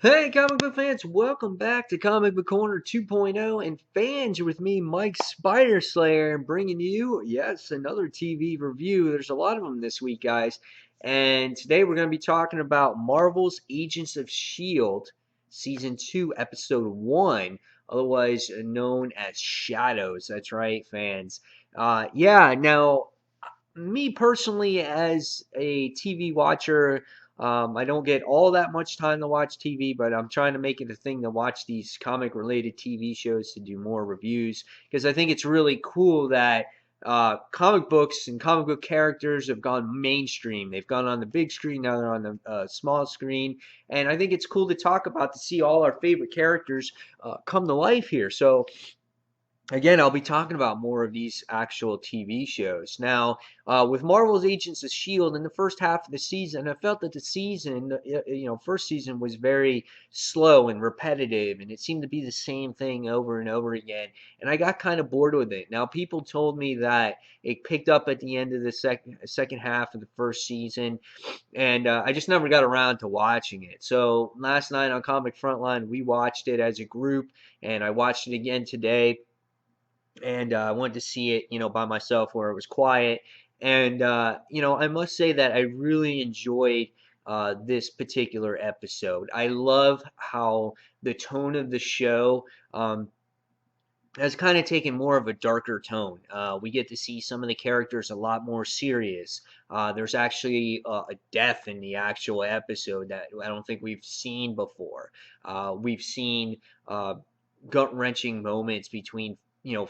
Hey, comic book fans, welcome back to Comic Book Corner 2.0. And fans, you're with me, Mike Spider Slayer, bringing you, yes, another TV review. There's a lot of them this week, guys. And today we're going to be talking about Marvel's Agents of S.H.I.E.L.D. Season 2, Episode 1, otherwise known as Shadows. That's right, fans. Now, me personally, as a TV watcher, I don't get all that much time to watch TV, but I'm trying to make it a thing to watch these comic related TV shows to do more reviews because I think it's really cool that comic books and comic book characters have gone mainstream. They've gone on the big screen, now they're on the small screen, and I think it's cool to talk about to see all our favorite characters come to life here. So again, I'll be talking about more of these actual TV shows. Now, with Marvel's Agents of S.H.I.E.L.D. in the first half of the season, I felt that the season, first season was very slow and repetitive, and it seemed to be the same thing over and over again. And I got kind of bored with it. Now, people told me that it picked up at the end of the second half of the first season, and I just never got around to watching it. So last night on Comic Frontline, we watched it as a group, and I watched it again today, and I wanted to see it, by myself where it was quiet. And I must say that I really enjoyed this particular episode. I love how the tone of the show has kind of taken more of a darker tone. We get to see some of the characters a lot more serious. There's actually a death in the actual episode that I don't think we've seen before. We've seen gut wrenching moments between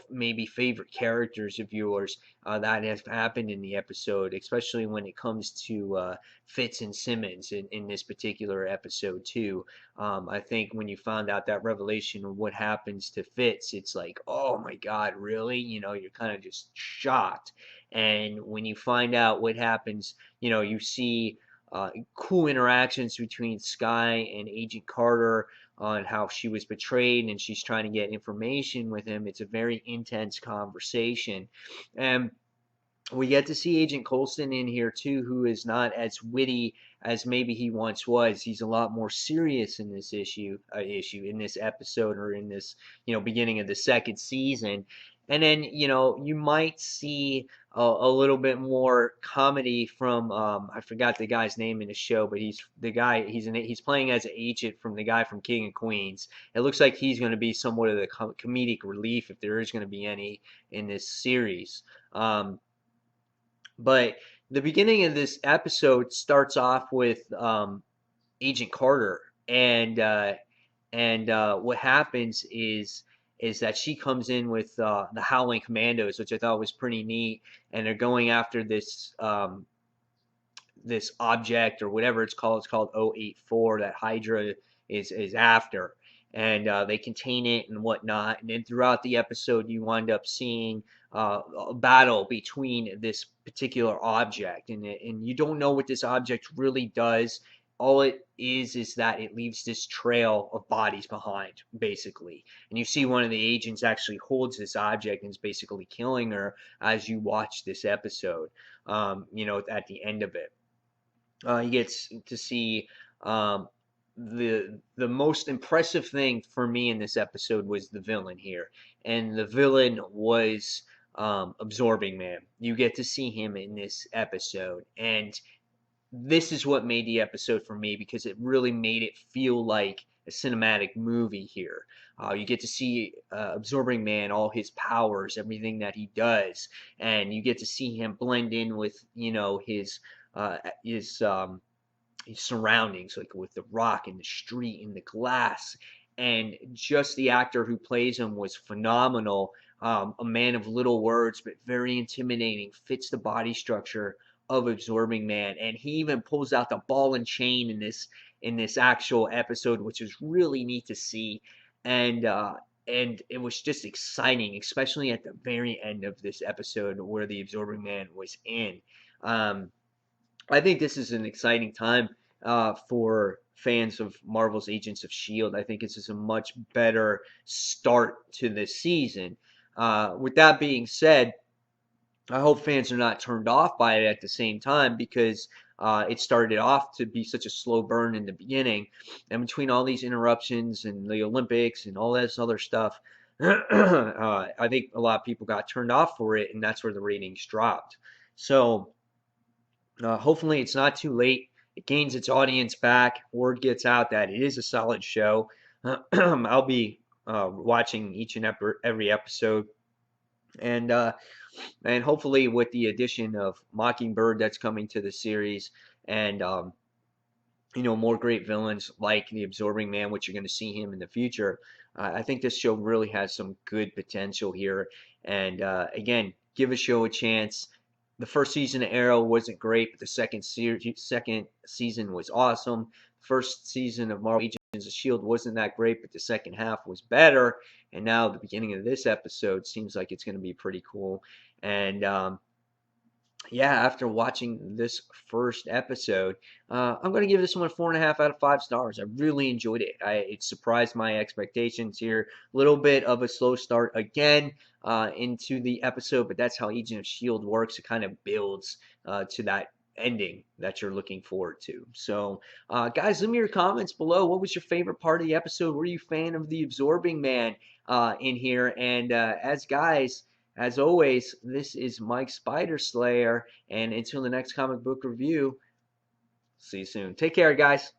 maybe favorite characters of yours that have happened in the episode, especially when it comes to Fitz and Simmons in this particular episode too. I think when you found out that revelation of what happens to Fitz, it's like, oh my God, really? You're kind of just shocked. And when you find out what happens, you see cool interactions between Sky and Agent Carter on how she was betrayed and she's trying to get information with him. It's a very intense conversation. And we get to see Agent Coulson in here too, who is not as witty as maybe he once was. He's a lot more serious in this issue in this episode, or in this beginning of the second season. And then you might see a little bit more comedy from I forgot the guy's name in the show, but he's the guy. He's playing as an agent from the guy from King of Queens. It looks like he's going to be somewhat of the comedic relief, if there is going to be any, in this series. But the beginning of this episode starts off with Agent Carter, and what happens is that she comes in with the Howling Commandos, which I thought was pretty neat, and they're going after this object or whatever it's called. It's called 084 that Hydra is after, and they contain it and whatnot. And then throughout the episode, you wind up seeing a battle between this particular object, and you don't know what this object really does. All it is that it leaves this trail of bodies behind, basically. And you see one of the agents actually holds this object and is basically killing her as you watch this episode. At the end of it, you get to see the most impressive thing for me in this episode was the villain here, and the villain was Absorbing Man. You get to see him in this episode, and this is what made the episode for me, because it really made it feel like a cinematic movie here. You get to see Absorbing Man, all his powers, everything that he does, and you get to see him blend in with uh, his surroundings, like with the rock and the street and the glass. And just the actor who plays him was phenomenal. A man of little words, but very intimidating, fits the body structure of Absorbing Man. And he even pulls out the ball and chain in this actual episode, which is really neat to see. And it was just exciting, especially at the very end of this episode where the Absorbing Man was in. Um, I think this is an exciting time for fans of Marvel's Agents of S.H.I.E.L.D. I think this is a much better start to this season. With that being said, I hope fans are not turned off by it at the same time, because it started off to be such a slow burn in the beginning, and between all these interruptions and the Olympics and all this other stuff, I think a lot of people got turned off for it, and that's where the ratings dropped. So hopefully, it's not too late. It gains its audience back. Word gets out that it is a solid show. I'll be watching each and every episode, and hopefully with the addition of Mockingbird that's coming to the series, and more great villains like the Absorbing Man, which you're going to see him in the future. I think this show really has some good potential here. And again, give a show a chance. The first season of Arrow wasn't great, but the second season was awesome. First season of Marvel Agents of S.H.I.E.L.D. wasn't that great, but the second half was better. And now the beginning of this episode seems like it's going to be pretty cool. And yeah, after watching this first episode, I'm going to give this one 4.5 out of 5 stars. I really enjoyed it. It surprised my expectations here. A little bit of a slow start again into the episode, but that's how Agent of S.H.I.E.L.D. works. It kind of builds to that ending that you're looking forward to. So, guys, leave me your comments below. What was your favorite part of the episode? Were you a fan of the Absorbing Man in here? And as always, this is Mike Spider Slayer, and until the next comic book review, see you soon. Take care, guys.